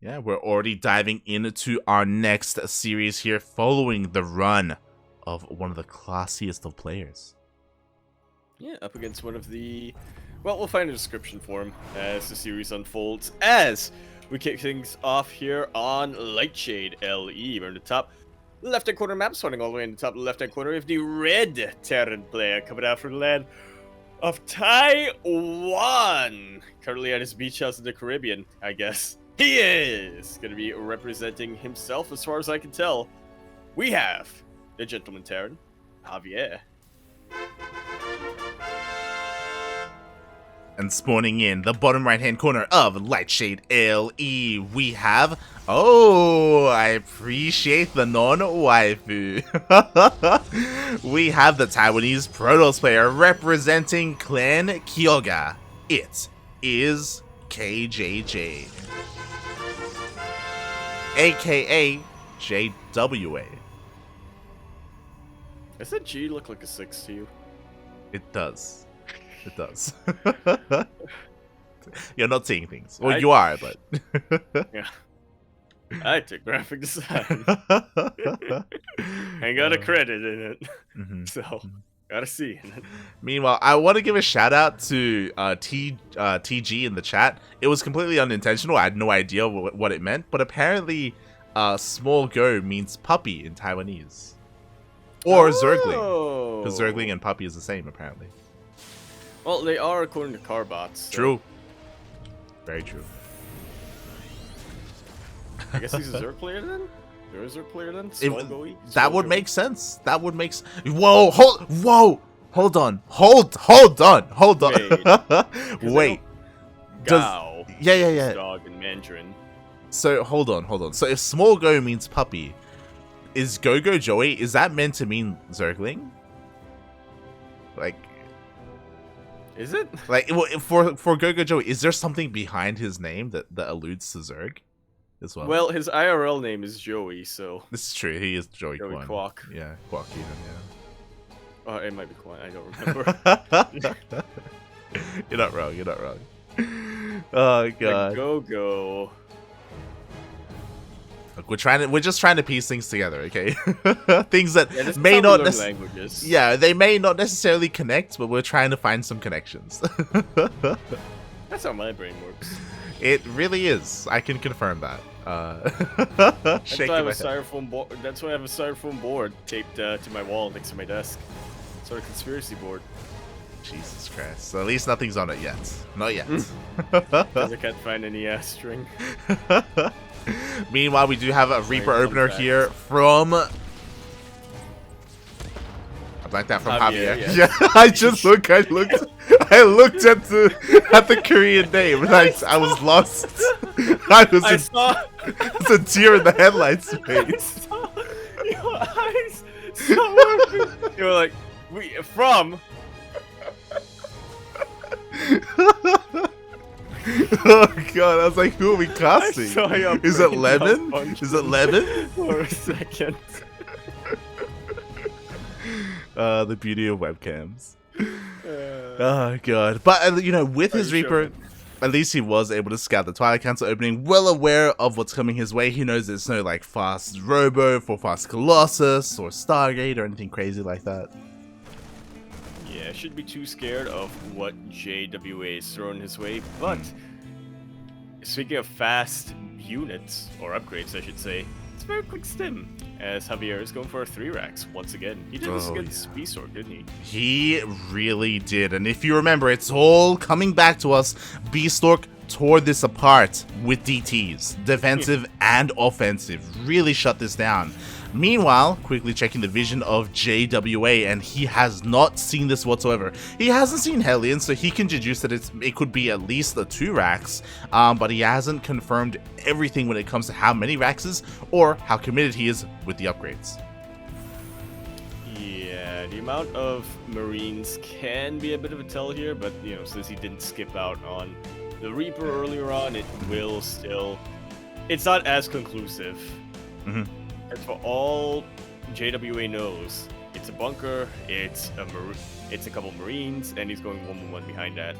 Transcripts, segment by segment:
Yeah, we're already diving into our next series here, following the run of one of the classiest of players. Yeah, up against one of the... Well, we'll find a description for him as the series unfolds. As we kick things off here on Lightshade LE. We're in the top left-hand corner map, starting all the way in the top left-hand corner. We have the red Terran player coming out from the land of Taiwan. Currently at his beach house in the Caribbean, I guess. He is going to be representing himself, as far as I can tell. We have the gentleman Terran, JavieR. And spawning in the bottom right-hand corner of Lightshade LE, we have... Oh, I appreciate the non-waifu. We have the Taiwanese Protoss player representing Clan Kyoga. It is KJJ. AKA JWA. Does that G look like a 6 to you? It does. It does. You're not seeing things. Well, you are, but... Yeah. I took graphic design. Ain't got a credit in it. So, gotta see it. Meanwhile, I want to give a shout out to TG in the chat. It was completely unintentional. I had no idea what it meant, but apparently small go means puppy in Taiwanese. Or Zergling. Because Zergling and puppy is the same, apparently. Well, they are according to Carbots. So. True. Very true. I guess he's a Zerg player then? There is a Zerg player then? That would make sense. That would make sense. Whoa, hold on. Wait. Gao. Yeah. Dog in Mandarin. So, hold on. So, if small go means puppy, is Go-Go Joey, is that meant to mean Zergling? Like... Is it? Like, for Go-Go Joey, is there something behind his name that alludes to Zerg as well? Well, his IRL name is Joey, so... This is true, he is Joey Quan. Quack. Yeah, Quack even, Oh, it might be Quan, I don't remember. You're not wrong. Oh, God. Go-Go. Look, we're just trying to piece things together, okay? Things that may not languages. Yeah, they may not necessarily connect, but we're trying to find some connections. That's how my brain works. It really is. I can confirm that. That's why I have a styrofoam board taped to my wall next to my desk. Sort of conspiracy board. Jesus Christ. So at least nothing's on it yet. Not yet. Because I can't find any string. Meanwhile, we do have a Reaper opener here from... I like that from JavieR. Yeah, I looked at the Korean name and I was lost. I saw it's a deer in the headlights, face. Your eyes so you were like, from... Oh God, I was like, who are we casting? Is it Lemon? For a second. The beauty of webcams. Oh God. But, with his Reaper, at least he was able to scout the Twilight Council opening, well aware of what's coming his way. He knows there's no, fast Robo for fast Colossus or Stargate or anything crazy like that. Yeah, shouldn't be too scared of what JWA is throwing his way, but speaking of fast units, or upgrades I should say, it's a very quick stim, as JavieR is going for 3 racks once again. He did this against Beastork, didn't he? He really did, and if you remember, it's all coming back to us. Beastork tore this apart with DTs, defensive and offensive, really shut this down. Meanwhile, quickly checking the vision of JWA, and he has not seen this whatsoever. He hasn't seen Hellion, so he can deduce that it could be at least the 2 racks, but he hasn't confirmed everything when it comes to how many racks is or how committed he is with the upgrades. Yeah, the amount of Marines can be a bit of a tell here, but since he didn't skip out on the Reaper earlier on, it will still... It's not as conclusive. Mm-hmm. And for all JWA knows, it's a bunker, it's a couple Marines, and he's going 1-1 behind that.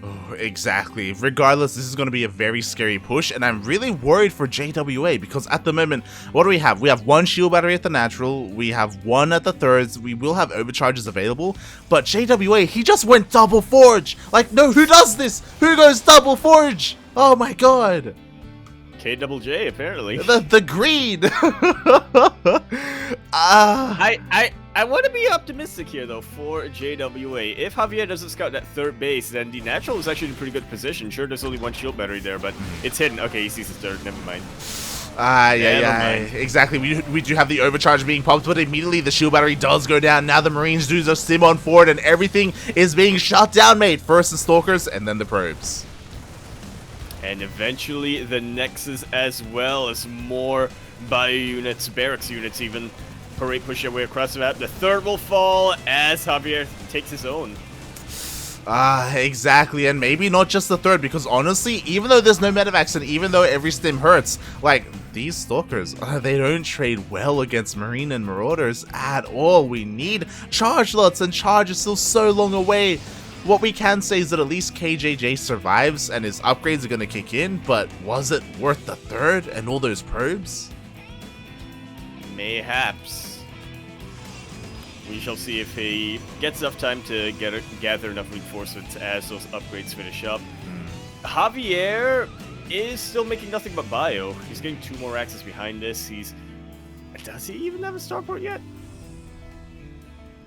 Oh, exactly. Regardless, this is going to be a very scary push, and I'm really worried for JWA because at the moment, what do we have? We have one shield battery at the natural, we have one at the thirds, we will have overcharges available, but JWA, he just went double forge! Like, no, who does this? Who goes double forge? Oh my god! KJJ, apparently. The greed! I want to be optimistic here, though, for JWA. If Javier doesn't scout that third base, then the natural is actually in a pretty good position. Sure, there's only one shield battery there, but it's hidden. Okay, he sees his third. Never mind. Yeah, exactly. We do have the overcharge being popped, but immediately the shield battery does go down. Now the Marines do the stim on forward, and everything is being shot down, mate. First the Stalkers, and then the probes. And eventually the Nexus as well as more bio units, barracks units even. Parade push their way across the map. The third will fall as Javier takes his own. Exactly, and maybe not just the third, because honestly, even though there's no medevacs and even though every stim hurts, like, these Stalkers, they don't trade well against Marine and Marauders at all. We need charge lots, and charge is still so long away. What we can say is that at least KJJ survives, and his upgrades are going to kick in, but was it worth the third and all those probes? Mayhaps. We shall see if he gets enough time to gather enough reinforcements as those upgrades finish up. Javier is still making nothing but bio. He's getting 2 more axes behind this. Does he even have a starport yet?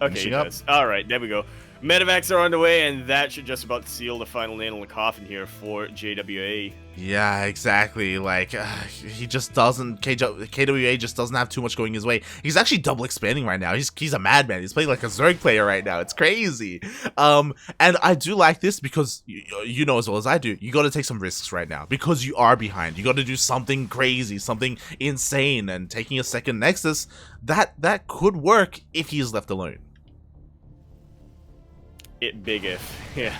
Okay, he does. Alright, there we go. Medevacs are on the way, and that should just about seal the final nail in the coffin here for JWA. Yeah, exactly. Like, he just doesn't... KWA just doesn't have too much going his way. He's actually double expanding right now. He's a madman. He's playing like a Zerg player right now. It's crazy. And I do like this because, you know as well as I do, you got to take some risks right now because you are behind. You got to do something crazy, something insane, and taking a second Nexus, that could work if he is left alone. Big if, yeah.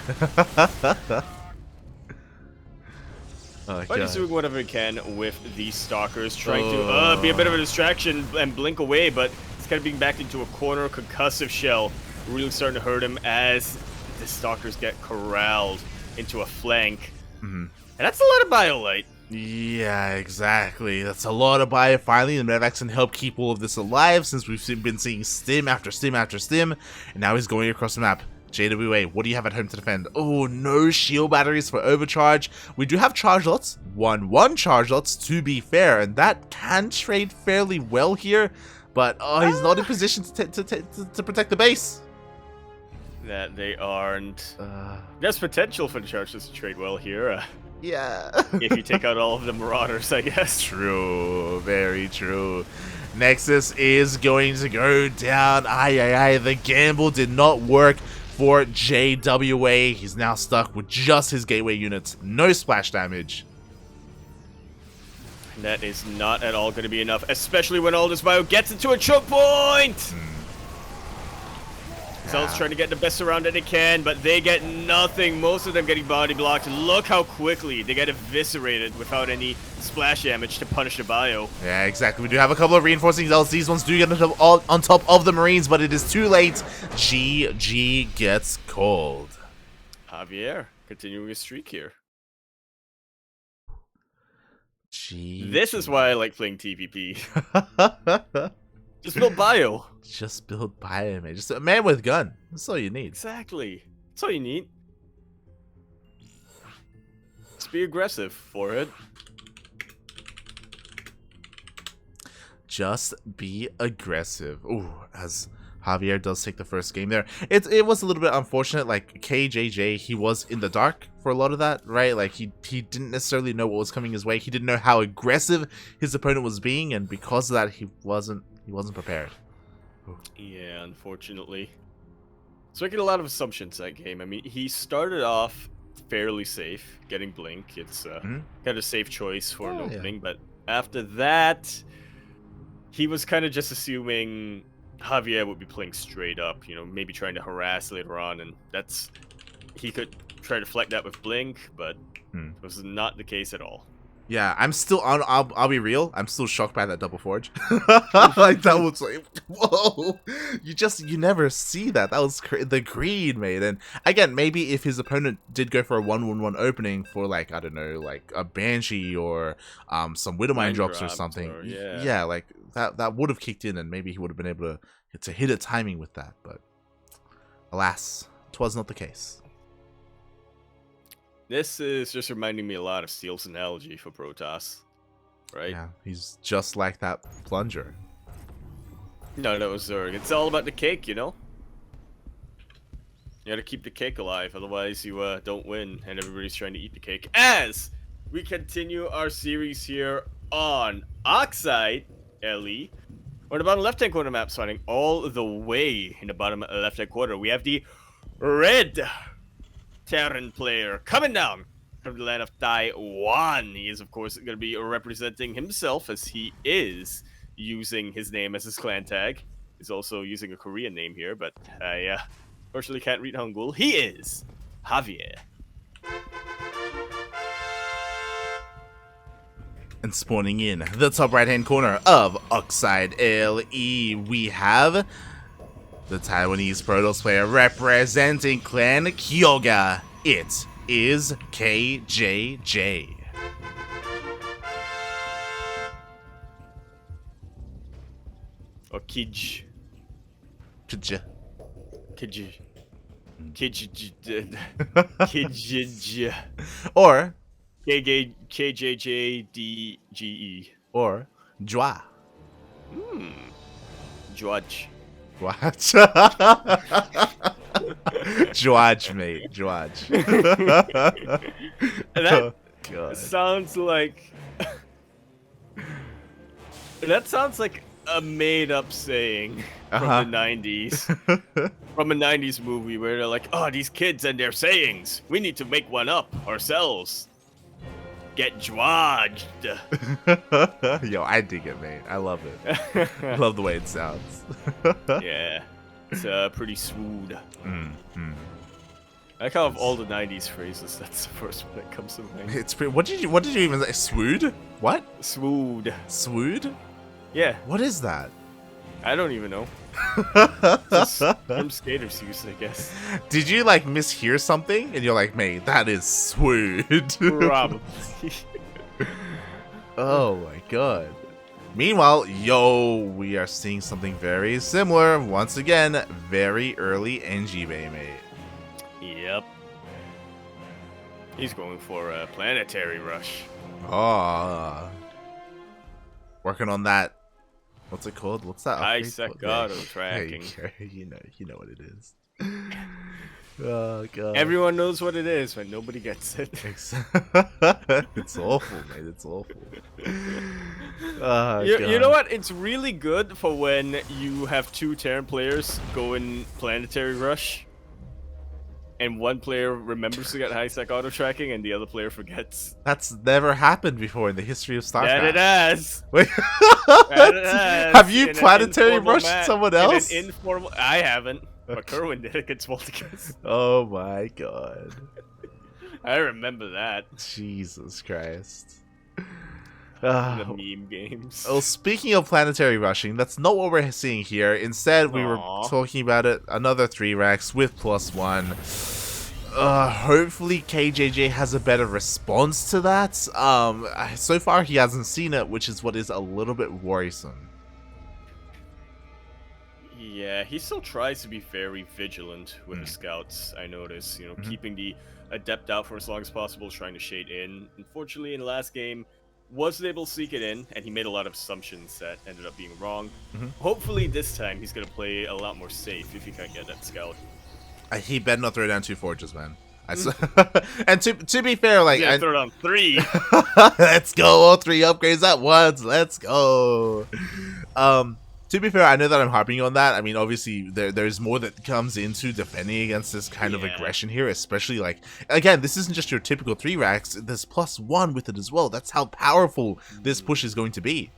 But he's doing whatever he can with these Stalkers, trying to be a bit of a distraction and blink away, but it's kind of being backed into a corner, concussive shell, really starting to hurt him as the Stalkers get corralled into a flank. And that's a lot of BioLite. Yeah, exactly. That's a lot of bio. Finally, the medevacs can help keep all of this alive since we've been seeing stim after stim after stim, and now he's going across the map. JWA, what do you have at home to defend? Oh, no shield batteries for overcharge. We do have charge lots, 1-1 charge lots to be fair, and that can trade fairly well here, but he's not in position to protect the base. That they aren't. There's potential for the charges to trade well here. Yeah. If you take out all of the Marauders, I guess. True, very true. Nexus is going to go down. The gamble did not work for JWA. He's now stuck with just his gateway units. No splash damage. That is not at all going to be enough, especially when Aldous Bio gets into a choke point! Cells trying to get the best around that they can, but they get nothing. Most of them getting body blocked. Look how quickly they get eviscerated without any splash damage to punish the bio. Yeah, exactly. We do have a couple of reinforcing cells. These ones do get on top of the Marines, but it is too late. GG gets called. JavieR continuing his streak here. GG. This is why I like playing TvP. Just build bio. Just build bio, man. Just a man with gun. That's all you need. Exactly. That's all you need. Just be aggressive for it. Just be aggressive. Ooh, as Javier does take the first game there. It was a little bit unfortunate. Like KJJ, he was in the dark for a lot of that, right? Like he didn't necessarily know what was coming his way. He didn't know how aggressive his opponent was being, and because of that, he wasn't prepared. Ooh. Yeah, unfortunately. So making a lot of assumptions that game. I mean, he started off fairly safe, getting Blink. It's kind of a safe choice for an opening, but after that, he was kind of just assuming Javier would be playing straight up, you know, maybe trying to harass later on, and he could try to deflect that with Blink, but it was not the case at all. Yeah, I'm still on. I'll be real. I'm still shocked by that double forge. Like that was like, whoa! You never see that. That was the greed, mate. And again, maybe if his opponent did go for a 1-1-1 opening for like, I don't know, like a banshee or some widowmine drops or something. Or, yeah. Yeah, like that would have kicked in, and maybe he would have been able to hit a timing with that. But alas, 'twas not the case. This is just reminding me a lot of Steel's analogy for Protoss, right? Yeah, he's just like that plunger. No, that was Zerg. It's all about the cake, you know? You gotta keep the cake alive, otherwise you don't win, and everybody's trying to eat the cake. As we continue our series here on Oxide LE, we're in the bottom left-hand corner map, starting all the way in the bottom left-hand corner. We have the red Terran player coming down from the land of Taiwan. He is, of course, going to be representing himself, as he is using his name as his clan tag. He's also using a Korean name here, but I unfortunately can't read Hangul. He is JavieR. And spawning in the top right-hand corner of Oxide LE, we have the Taiwanese Protoss player representing Clan Kyoga. It is KJJ. Or Kij. Kj. Kij. Kij. Or KJJDGE. Or Jwa. Judge. What? Jwaj, mate. Jwaj. That God. sounds like... that sounds like a made-up saying from the 90s. From a 90s movie where they're like, oh, these kids and their sayings. We need to make one up ourselves. Get jwadged. Yo, I dig it, mate. I love it. I love the way it sounds. Yeah. It's pretty smooth. Mm. I like how of all the 90s phrases, that's the first one that comes to mind. It's pretty. What did you even say? Swood? What? Swood. Swood? Yeah. What is that? I don't even know. Just from skaters use, I guess. Did you like mishear something and you're like, mate, that is swood? Probably. Oh my god. Meanwhile, yo, we are seeing something very similar. Once again, very early NG Bay, mate. Yep. He's going for a planetary rush. Oh. Working on that. What's it called? What's that? Yakuzaku auto tracking. You know what it is. Oh god. Everyone knows what it is, but nobody gets it. It's awful, mate. It's awful. Oh, You know what? It's really good for when you have two Terran players going planetary rush, and one player remembers to get high-sec auto-tracking, and the other player forgets. That's never happened before in the history of StarCraft. That it has. Wait. That it has. Have you In planetary rushed someone else? In an informal... I haven't, but Kerwin did it against Multicast. Oh my god. I remember that. Jesus Christ. The meme games. Well, speaking of planetary rushing, that's not what we're seeing here. Instead, we were talking about it. Another 3 racks with +1. Hopefully KJJ has a better response to that. So far he hasn't seen it, which is what is a little bit worrisome. Yeah, he still tries to be very vigilant with the scouts, I notice. You know, keeping the adept out for as long as possible, trying to shade in. Unfortunately, in the last game, wasn't able to sneak it in, and he made a lot of assumptions that ended up being wrong. Hopefully this time he's going to play a lot more safe if he can't get that scout. He better not throw down 2 forges, man. And to be fair, like... Yeah, throw down 3! Let's go, all 3 upgrades at once, let's go! To be fair, I know that I'm harping on that. I mean, obviously, there's more that comes into defending against this kind of aggression here, especially, like, again, this isn't just your typical 3 racks, there's +1 with it as well. That's how powerful this push is going to be.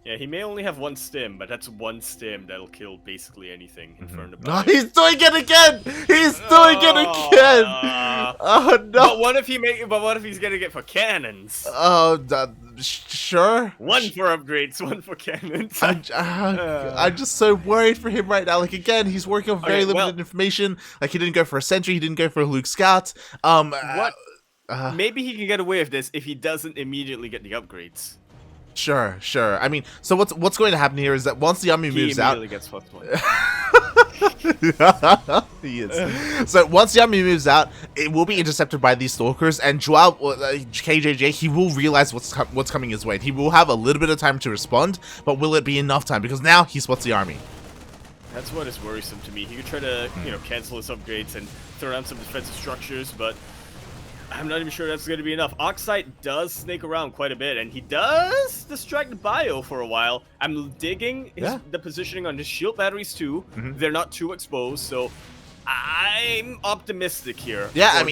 Yeah, he may only have one stim, but that's one stim that'll kill basically anything in front of the Oh, bio. he's doing it again! He's doing it again! Oh no! But what if he's getting it for cannons? Oh, sure. One for upgrades, one for cannons. I'm just so worried for him right now. Like again, he's working on very limited information. Like he didn't go for a sentry, he didn't go for a Luke Scout. What? Maybe he can get away with this if he doesn't immediately get the upgrades. Sure. I mean, so what's going to happen here is that once the army moves out, he immediately gets +1. He is. So once the army moves out, it will be intercepted by these stalkers, and KJJ, he will realize what's coming his way. And he will have a little bit of time to respond, but will it be enough time? Because now he spots the army. That's what is worrisome to me. He could try to, cancel his upgrades and throw down some defensive structures, but I'm not even sure that's going to be enough. Oxide does snake around quite a bit, and he does distract the bio for a while. I'm digging the positioning on his shield batteries too. They're not too exposed, so I'm optimistic here. Yeah, I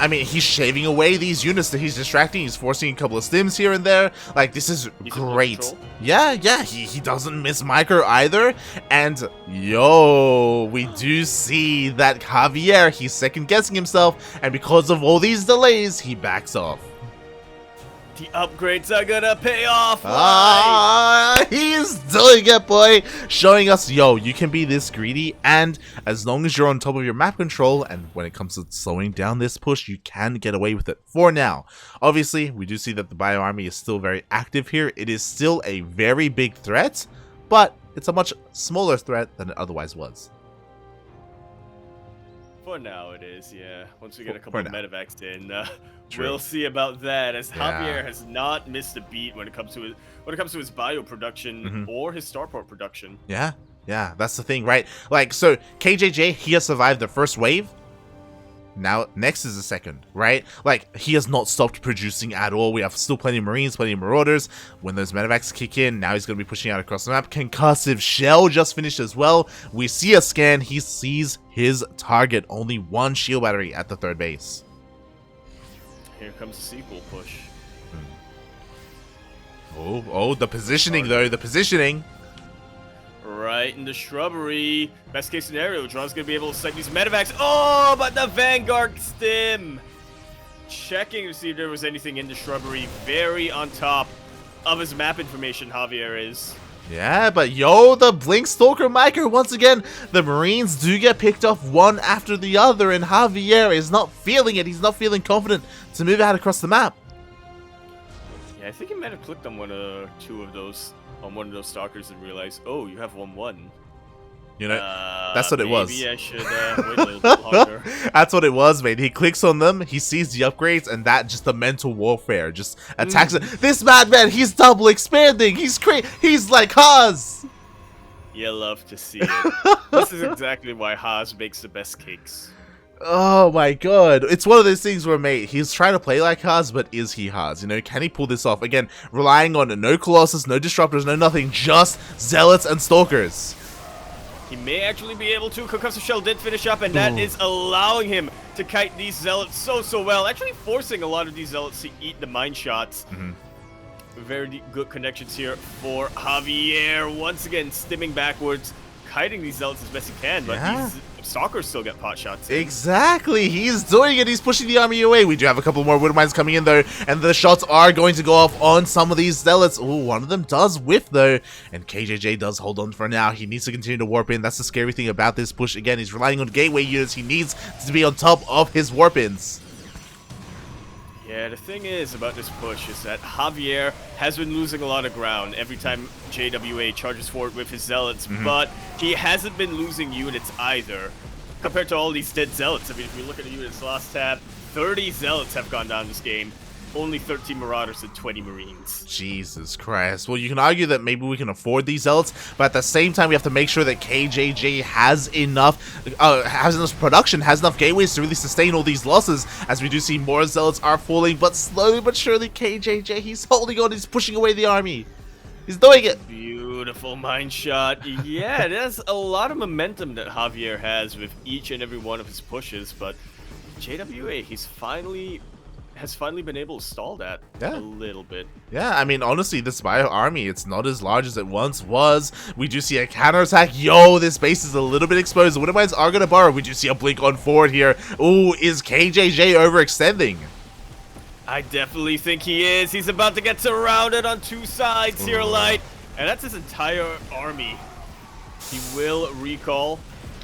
mean, he's shaving away these units that he's distracting. He's forcing a couple of stims here and there. Like, this is great. Yeah, he doesn't miss micro either. And, yo, we do see that JavieR, he's second-guessing himself. And because of all these delays, he backs off. The upgrades are gonna pay off. He's doing it, boy. Showing us, yo, you can be this greedy, and as long as you're on top of your map control, and when it comes to slowing down this push, you can get away with it for now. Obviously, we do see that the bio army is still very active here. It is still a very big threat, but it's a much smaller threat than it otherwise was. For now, it is, yeah. Once we get a couple of medevacs in, we'll see about that. As JavieR has not missed a beat when it comes to his bio production or his starport production. Yeah, that's the thing, right? Like, so KJJ, he has survived the first wave. Now, next is the second, right? Like, he has not stopped producing at all. We have still plenty of Marines, plenty of Marauders. When those medevacs kick in, now he's going to be pushing out across the map. Concussive Shell just finished as well. We see a scan. He sees his target. Only one shield battery at the third base. Here comes the sequel push. Oh, the positioning, though. The positioning. Right in the shrubbery. Best case scenario, Draw's gonna be able to sight these medevacs. Oh, but the Vanguard stim. Checking to see if there was anything in the shrubbery. Very on top of his map information, JavieR is. Yeah, but yo, the Blink Stalker Micro, once again, the Marines do get picked off one after the other, and JavieR is not feeling it. He's not feeling confident to move out across the map. Yeah, I think he might have clicked on one or two of those. On one of those stalkers and realize, oh, you have 1-1. You know, that's what it was. Maybe I should wait a little bit longer. That's what it was, mate. He clicks on them, he sees the upgrades, and that just the mental warfare just attacks it. This madman, he's double expanding. He's like Haas. You love to see it. This is exactly why Haas makes the best cakes. Oh my god. It's one of those things where, mate, he's trying to play like Haas, but is he Haas? You know, can he pull this off? Again, relying on no Colossus, no Disruptors, no nothing, just Zealots and Stalkers. He may actually be able to. Concussive Shell did finish up, and that is allowing him to kite these Zealots so well. Actually forcing a lot of these Zealots to eat the mine shots. Very good connections here for JavieR. Once again, stimming backwards, kiting these Zealots as best he can, but these Stalkers still get pot shots in. Exactly, he's doing it. He's pushing the army away. We do have a couple more Wood Mines coming in though, and the shots are going to go off on some of these Zealots. Ooh, one of them does whiff though, and KJJ does hold on for now. He needs to continue to warp in. That's the scary thing about this push. Again, he's relying on gateway units. He needs to be on top of his warp ins. Yeah, the thing is about this push is that JavieR has been losing a lot of ground every time JWA charges forward with his Zealots, but he hasn't been losing units either, compared to all these dead Zealots. I mean, if you look at the units last tab, 30 Zealots have gone down this game. Only 13 Marauders and 20 Marines. Jesus Christ. Well, you can argue that maybe we can afford these Zealots, but at the same time, we have to make sure that KJJ has enough production, has enough gateways to really sustain all these losses, as we do see more Zealots are falling, but slowly but surely, KJJ, he's holding on, he's pushing away the army. He's doing it. Beautiful mine shot. Yeah, there's a lot of momentum that JavieR has with each and every one of his pushes, but JWA, he's finally has finally been able to stall that Yeah. a little bit. Yeah, I mean, honestly, this bio army, it's not as large as it once was. We do see a counterattack. Yo, this base is a little bit exposed. The Widowmines are going to burrow. We do see a blink on forward here. Ooh, is KJJ overextending? I definitely think he is. He's about to get surrounded on two sides here, Light. And that's his entire army. He will recall,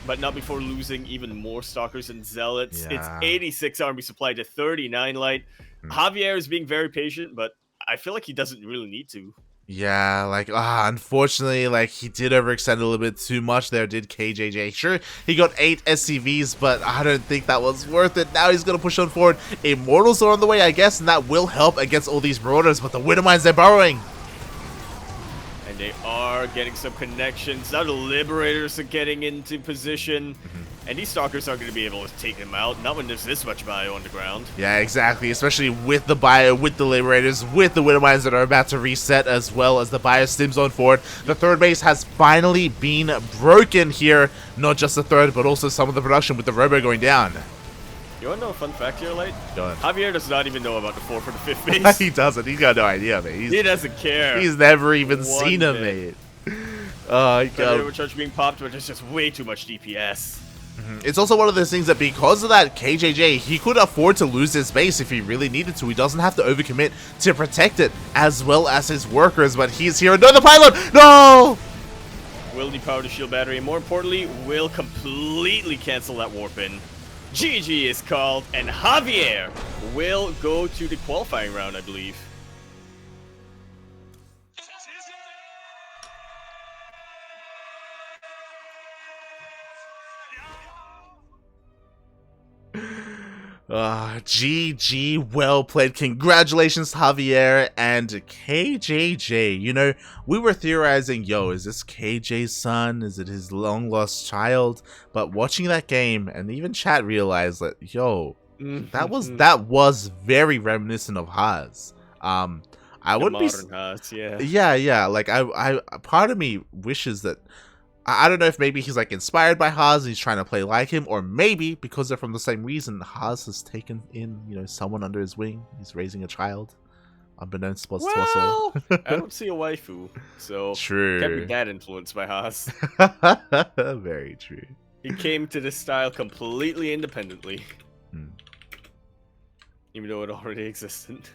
but not before losing even more Stalkers and Zealots. Yeah. It's 86 army supply to 39 Light. JavieR is being very patient, but I feel like he doesn't really need to. Yeah, like, unfortunately, like, he did overextend a little bit too much there, did KJJ. Sure, he got 8 SCVs, but I don't think that was worth it. Now he's going to push on forward. Immortals are on the way, I guess, and that will help against all these Marauders, but the Widowmines, they're burrowing. And they are getting some connections. Now the Liberators are getting into position. And these Stalkers aren't going to be able to take them out, not when there's this much bio on the ground. Yeah, exactly, especially with the bio, with the Liberators, with the Widowmines that are about to reset, as well as the bio stims on forward. The third base has finally been broken here. Not just the third, but also some of the production with the Robo going down. You want to know a fun fact here, Light? Go on. JavieR does not even know about the 4 for the 5th base. He doesn't. He's got no idea, mate. He doesn't care. He's never even seen him, bit. mate. Oh, God. Charge being popped, but there's just way too much DPS. It's also one of those things that because of that KJJ, he could afford to lose his base if he really needed to. He doesn't have to overcommit to protect it, as well as his workers, but he's here. No, the pylon! No! Will depower the shield battery, and more importantly, will completely cancel that warp in. GG is called, and JavieR will go to the qualifying round, I believe. GG, well played. Congratulations, JavieR and KJJ. You know, we were theorizing, yo, is this KJ's son? Is it his long-lost child? But watching that game, and even chat realized that, yo, that was very reminiscent of Haas. I wouldn't be modern Haas, yeah. Yeah, like I part of me wishes that I don't know if maybe he's like inspired by Haas and he's trying to play like him, or maybe because they're from the same reason, Haas has taken in, you know, someone under his wing. He's raising a child, unbeknownst to us all. I don't see a waifu, so True. can't be that influenced by Haas. Very true. He came to this style completely independently, even though it already existed.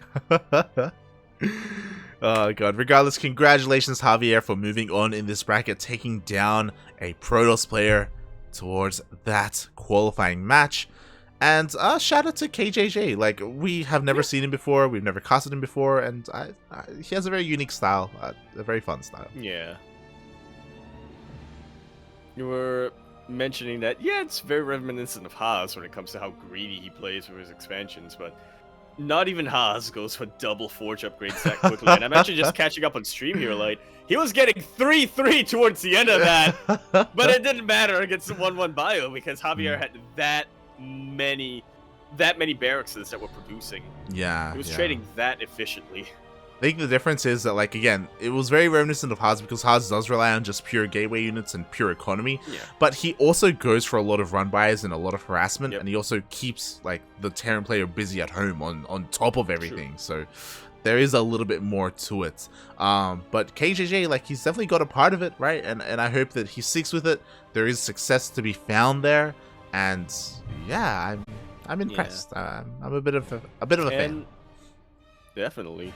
Oh god, regardless, congratulations JavieR for moving on in this bracket, taking down a Protoss player towards that qualifying match. And shout out to KJJ, like, we have never seen him before, we've never casted him before, and he has a very unique style, a very fun style. Yeah. You were mentioning that, yeah, it's very reminiscent of Haas when it comes to how greedy he plays for his expansions, but not even Haas goes for double forge upgrades that quickly. And I'm actually just catching up on stream here, like, he was getting 3-3 towards the end of that, but it didn't matter against the 1-1 bio because JavieR had that many barracks that were producing. Yeah, he was trading that efficiently. I think the difference is that, like, again, it was very reminiscent of Haas because Haas does rely on just pure gateway units and pure economy, but he also goes for a lot of run bys and a lot of harassment, and he also keeps, like, the Terran player busy at home on top of everything. So there is a little bit more to it. But KJJ, like, he's definitely got a part of it, right? And I hope that he sticks with it. There is success to be found there, and yeah, I'm impressed. I'm a bit of a fan. Definitely.